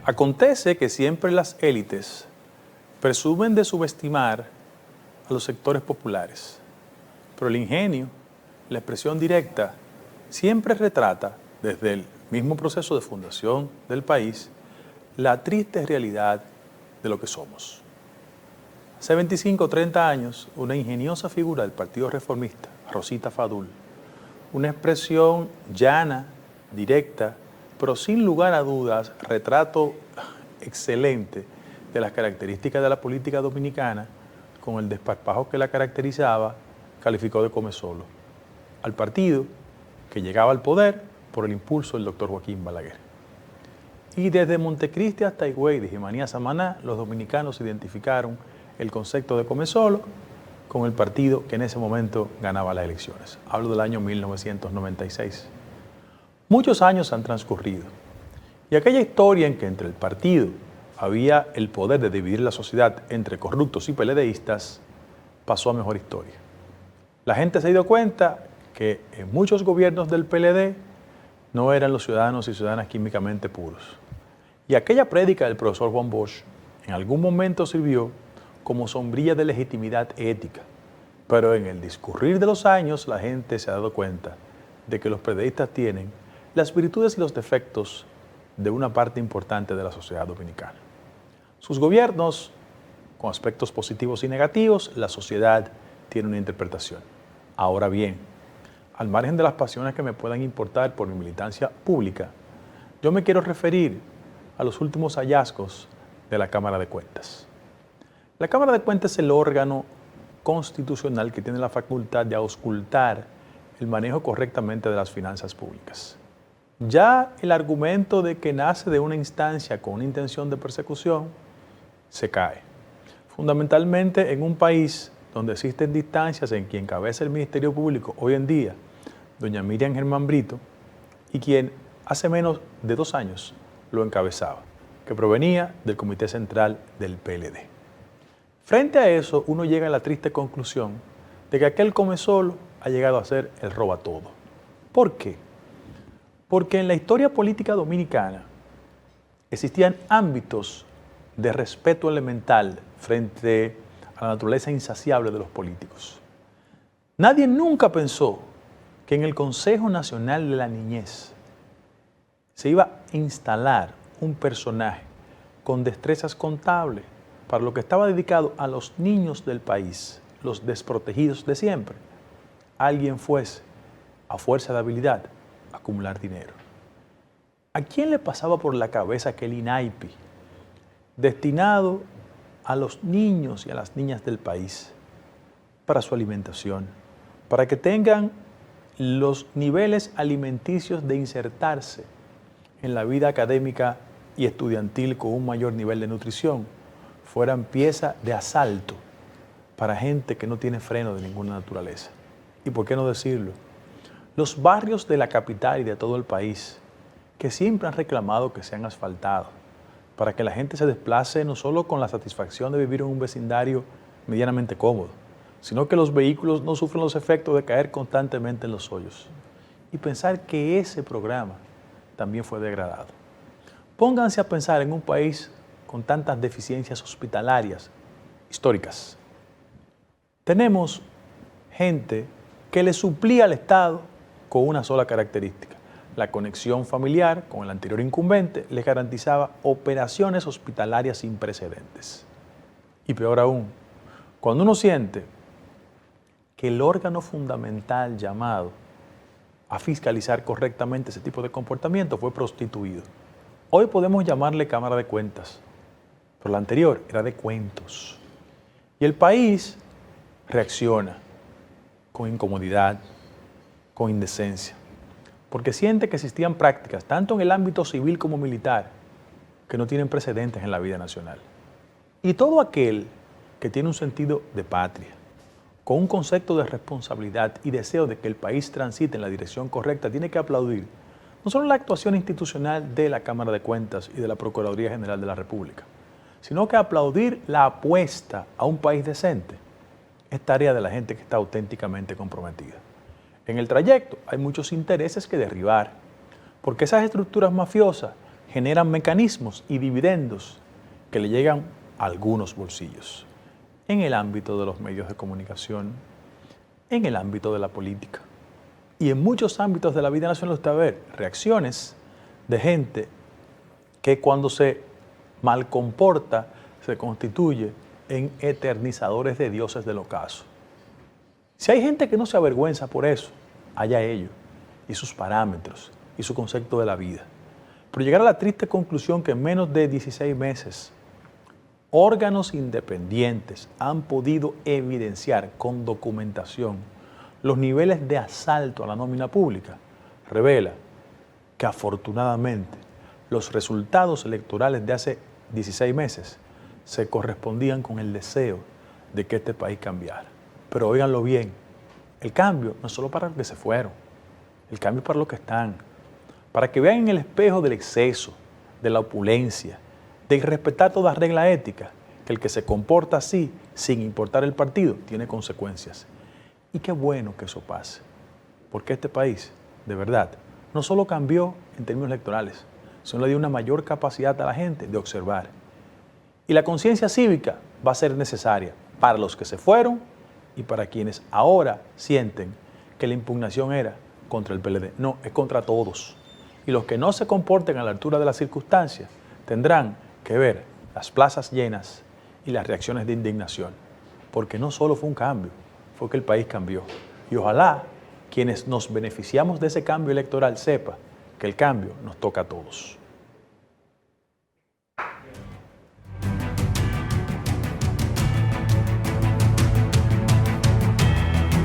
Acontece que siempre las élites presumen de subestimar a los sectores populares, pero el ingenio, la expresión directa, siempre retrata, desde el mismo proceso de fundación del país, la triste realidad de lo que somos. Hace 25 o 30 años, una ingeniosa figura del Partido Reformista, Rosita Fadul, una expresión llana, directa, pero sin lugar a dudas, retrato excelente de las características de la política dominicana, con el desparpajo que la caracterizaba, calificó de comesolo al partido que llegaba al poder por el impulso del doctor Joaquín Balaguer. Y desde Montecristi hasta Higüey, de Jimaní a Samaná, los dominicanos identificaron el concepto de comesolo con el partido que en ese momento ganaba las elecciones. Hablo del año 1996. Muchos años han transcurrido y aquella historia en que entre el partido había el poder de dividir la sociedad entre corruptos y peledeístas pasó a mejor historia. La gente se dio cuenta que en muchos gobiernos del PLD no eran los ciudadanos y ciudadanas químicamente puros. Y aquella prédica del profesor Juan Bosch en algún momento sirvió como sombrilla de legitimidad ética, pero en el discurrir de los años la gente se ha dado cuenta de que los PLDistas tienen las virtudes y los defectos de una parte importante de la sociedad dominicana. Sus gobiernos, con aspectos positivos y negativos, la sociedad tiene una interpretación. Ahora bien, al margen de las pasiones que me puedan importar por mi militancia pública, yo me quiero referir a los últimos hallazgos de la Cámara de Cuentas. La Cámara de Cuentas es el órgano constitucional que tiene la facultad de auscultar el manejo correctamente de las finanzas públicas. Ya el argumento de que nace de una instancia con una intención de persecución se cae. Fundamentalmente en un país donde existen distancias en quien encabeza el Ministerio Público hoy en día, doña Miriam Germán Brito, y quien hace menos de 2 años lo encabezaba, que provenía del Comité Central del PLD. Frente a eso, uno llega a la triste conclusión de que aquel comesolo ha llegado a ser el robatodo. ¿Por qué? Porque en la historia política dominicana existían ámbitos de respeto elemental frente a la naturaleza insaciable de los políticos. Nadie nunca pensó que en el Consejo Nacional de la Niñez se iba a instalar un personaje con destrezas contables para lo que estaba dedicado a los niños del país, los desprotegidos de siempre. Alguien fuese, a fuerza de habilidad, a acumular dinero. ¿A quién le pasaba por la cabeza aquel INAIPI destinado a los niños y a las niñas del país para su alimentación, para que tengan los niveles alimenticios de insertarse en la vida académica y estudiantil con un mayor nivel de nutrición, fueran pieza de asalto para gente que no tiene freno de ninguna naturaleza? Y por qué no decirlo, los barrios de la capital y de todo el país que siempre han reclamado que sean asfaltados para que la gente se desplace no solo con la satisfacción de vivir en un vecindario medianamente cómodo, sino que los vehículos no sufren los efectos de caer constantemente en los hoyos. Y pensar que ese programa también fue degradado. Pónganse a pensar en un país con tantas deficiencias hospitalarias históricas. Tenemos gente que le suplía al Estado con una sola característica. La conexión familiar con el anterior incumbente les garantizaba operaciones hospitalarias sin precedentes. Y peor aún, cuando uno siente que el órgano fundamental llamado a fiscalizar correctamente ese tipo de comportamiento fue prostituido. Hoy podemos llamarle Cámara de Cuentas, pero la anterior era de cuentos. Y el país reacciona con incomodidad, con indecencia, porque siente que existían prácticas, tanto en el ámbito civil como militar, que no tienen precedentes en la vida nacional. Y todo aquel que tiene un sentido de patria, con un concepto de responsabilidad y deseo de que el país transite en la dirección correcta, tiene que aplaudir no solo la actuación institucional de la Cámara de Cuentas y de la Procuraduría General de la República, sino que aplaudir la apuesta a un país decente es tarea de la gente que está auténticamente comprometida. En el trayecto hay muchos intereses que derribar, porque esas estructuras mafiosas generan mecanismos y dividendos que le llegan a algunos bolsillos, en el ámbito de los medios de comunicación, en el ámbito de la política y en muchos ámbitos de la vida nacional. Usted va a ver reacciones de gente que cuando se mal comporta se constituye en eternizadores de dioses del ocaso. Si hay gente que no se avergüenza por eso, allá ellos y sus parámetros y su concepto de la vida. Pero llegar a la triste conclusión que en menos de 16 meses órganos independientes han podido evidenciar con documentación los niveles de asalto a la nómina pública, revela que afortunadamente los resultados electorales de hace 16 meses se correspondían con el deseo de que este país cambiara. Pero óiganlo bien, el cambio no es solo para los que se fueron, el cambio es para los que están, para que vean en el espejo del exceso, de la opulencia, de irrespetar toda regla ética, que el que se comporta así, sin importar el partido, tiene consecuencias. Y qué bueno que eso pase, porque este país, de verdad, no solo cambió en términos electorales, sino le dio una mayor capacidad a la gente de observar. Y la conciencia cívica va a ser necesaria para los que se fueron y para quienes ahora sienten que la impugnación era contra el PLD. No, es contra todos. Y los que no se comporten a la altura de las circunstancias tendrán que ver las plazas llenas y las reacciones de indignación. Porque no solo fue un cambio, fue que el país cambió. Y ojalá quienes nos beneficiamos de ese cambio electoral sepa que el cambio nos toca a todos.